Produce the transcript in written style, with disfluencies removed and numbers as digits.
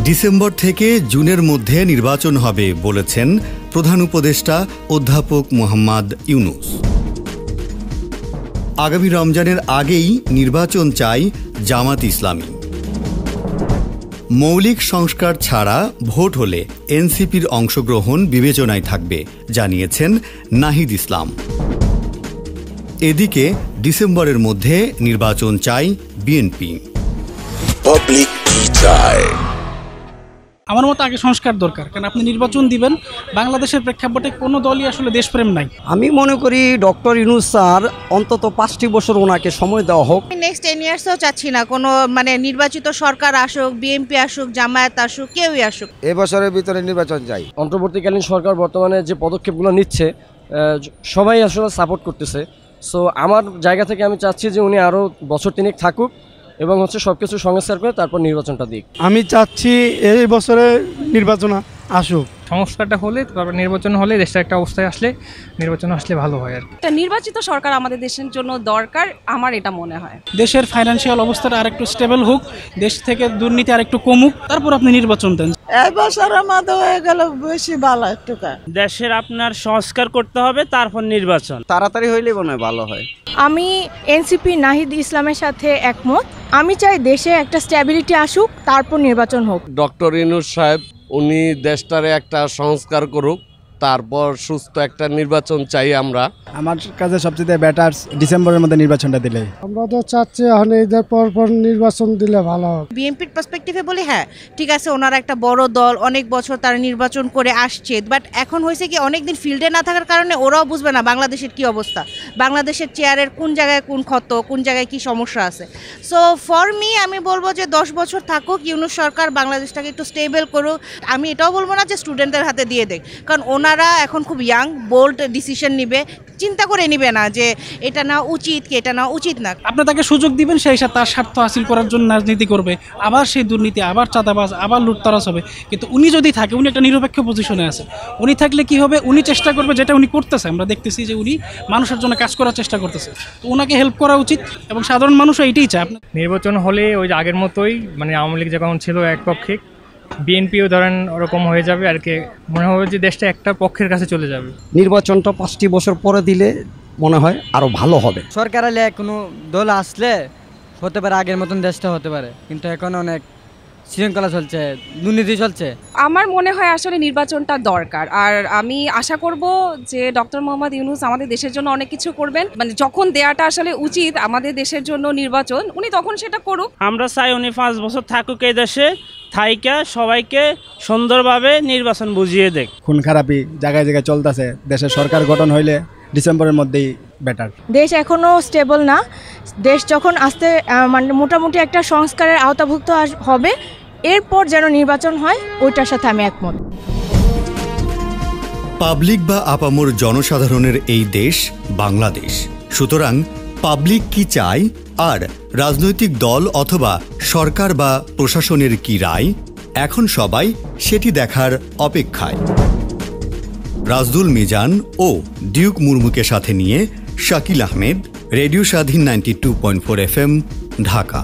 December থেকে জুনের মধ্যে নির্বাচন হবে বলেছেন প্রধান উপদেষ্টা অধ্যাপক মোহাম্মদ ইউনূস। আগামী রমজানের আগেই নির্বাচন চাই জামাত ইসলামী। মৌলিক সংস্কার ছাড়া ভোট হলে এনসিপির অংশগ্রহণ বিবেচনায় থাকবে জানিয়েছেন নাহিদ ইসলাম। এদিকে ডিসেম্বরের মধ্যে নির্বাচন চাই বিএনপি। পাবলিক কি চায়? আমার মতো আগে সংস্কার দরকার, কারণ আপনি নির্বাচন দিবেন, বাংলাদেশের প্রেক্ষাপটে কোনো দলই আসলে দেশপ্রেম নাই। আমি মনে করি ডক্টর ইউনূস স্যার অন্তত 5টি বছর ওনাকে সময় দেওয়া হোক। নেক্সট 10 ইয়ার্সও চাচ্ছি না কোনো নির্বাচিত সরকার আসুক, বিএনপি আসুক, জামায়াত আসুক, কেউই আসুক। এবছরের ভিতরে নির্বাচন চাই। অন্তর্বর্তীকালীন সরকার বর্তমানে যে পদক্ষেপগুলো নিচ্ছে সবাই আসলে সাপোর্ট করতেছে। সো আমার জায়গা থেকে আমি চাচ্ছি যে উনি আরও বছর 3 থাকুক এবং সবকিছু সংস্কার করে তারপর নির্বাচনটা দিক। আমি চাচ্ছি এই বছরে নির্বাচন আসুক। সংস্কারটা হলে তারপর নির্বাচন হলে দেশটা একটা অবস্থায় আসলে নির্বাচন আসলে ভালো হয় আর কি। নির্বাচিত সরকার আমাদের দেশের জন্য দরকার, আমার এটা মনে হয়। দেশের ফাইন্যান্সিয়াল অবস্থাটা আরেকটু স্টেবল হোক, দেশ থেকে দুর্নীতি আরেকটু কমুক, তারপর আপনি নির্বাচন দেন। এই বছরের মধ্যে হয়ে গেল বেশি ভালো। একটু দেশের আপনার সংস্কার করতে হবে, তারপর নির্বাচন তাড়াতাড়ি হইলে মনে হয় ভালো হয়। আমি এনসিপি নাহিদ ইসলামের সাথে একমত। আমি চাই দেশে একটা স্ট্যাবিলিটি আসুক, তারপর নির্বাচন হোক। ডক্টর ইউনূস সাহেব উনি দেশটারে একটা সংস্কার করুক, তারপর সুস্থ একটা নির্বাচন চাই আমরা। আমার কাছে সবচেয়ে বেটার ডিসেম্বরের মধ্যে নির্বাচনটা দিলে। আমরা তো চাচ্ছি এখন ঈদের পর নির্বাচন দিলে ভালো হবে। বিএনপির পার্সপেক্টিভে বলি, হ্যাঁ ঠিক আছে, ওনারা একটা বড় দল, অনেক বছর তারা নির্বাচন করে আসছে, বাট এখন হয়েছে কি অনেকদিন ফিল্ডে না থাকার কারণে ওরাও বুঝবে না বাংলাদেশের কি অবস্থা, বাংলাদেশের চেয়ারের কোন জায়গায় কোন ক্ষত, কোন জায়গায় কি সমস্যা আছে। সো ফর মি আমি বলবো যে 10 বছর থাকুক ইউনূস সরকার, বাংলাদেশটাকে একটু স্টেবল করুক। আমি এটাও বলবো না যে স্টুডেন্টদের হাতে দিয়ে দেখ, কারণ ওনারা এখন খুব ইয়াং, বোল্ড ডিসিশন নিবে, চিন্তা করে নিবে না যে এটা না উচিত কি এটা না উচিত না। আপনি তাকে সুযোগ দিবেন, সেই সাথে তার স্বার্থ হাসিল করার জন্য রাজনীতি করবে, আবার সেই দুর্নীতি, আবার চাঁদাবাজ, আবার লুটতরাজ হবে। কিন্তু উনি যদি থাকে, উনি একটা নিরপেক্ষ পজিশনে আছে, উনি থাকলে কি হবে, উনি চেষ্টা করবে যেটা উনি করতেছে, আমরা দেখতেছি যে উনি মানুষের জন্য কাজ করার চেষ্টা করতেছে, তো ওনাকে হেল্প করা উচিত এবং সাধারণ মানুষও এইটাই চায়। নির্বাচন হলে ওই যে আগের মতোই আওয়ামী লীগ যখন ছিল একপক্ষিক, বিএনপিও ধরেন ওরকম হয়ে যাবে আর কি, মনে হবে যে দেশটা একটা পক্ষের কাছে চলে যাবে। নির্বাচনটা 5টি বছর পরে দিলে মনে হয় আরো ভালো হবে। সরকার এলে কোনো দল আসলে হতে পারে আগের মতন দেশটা হতে পারে, কিন্তু এখন অনেক শৃঙ্খলা চলছে, দুর্নীতি চলছে। আমার মনে হয় আসলে নির্বাচনটা দরকার, আর আমি আশা করব যে ডক্টর মোহাম্মদ ইউনূস আমাদের দেশের জন্য অনেক কিছু করবেন। যখন দেয়াটা আসলে উচিত আমাদের দেশের জন্য নির্বাচন, উনি তখন সেটা করুক। আমরা চাই উনি 5 বছর থাকুক এই দেশে, থাইকা সবাইকে সুন্দরভাবে নির্বাচন বুঝিয়ে দেখ। খুন খারাপি জায়গায় জায়গায় চলতেছে, দেশের সরকার গঠন হইলে ডিসেম্বরের মধ্যেই বেটার। দেশ এখনো স্টেবল না, দেশ যখন আসতে মোটামুটি একটা সংস্কারের আওতাভুক্ত হবে, এরপর যেন নির্বাচন হয়, ওইটার সাথে আমি একমত। পাবলিক বা আপামর জনসাধারণের এই দেশ বাংলাদেশ, সুতরাং পাবলিক কি চায় আর রাজনৈতিক দল অথবা সরকার বা প্রশাসনের কি রায়, এখন সবাই সেটি দেখার অপেক্ষায়। রাজদুল মিজান ও ডিউক মুর্মুকে সাথে নিয়ে শাকিল আহমেদ, রেডিও স্বাধীন 92.4 FM, ঢাকা।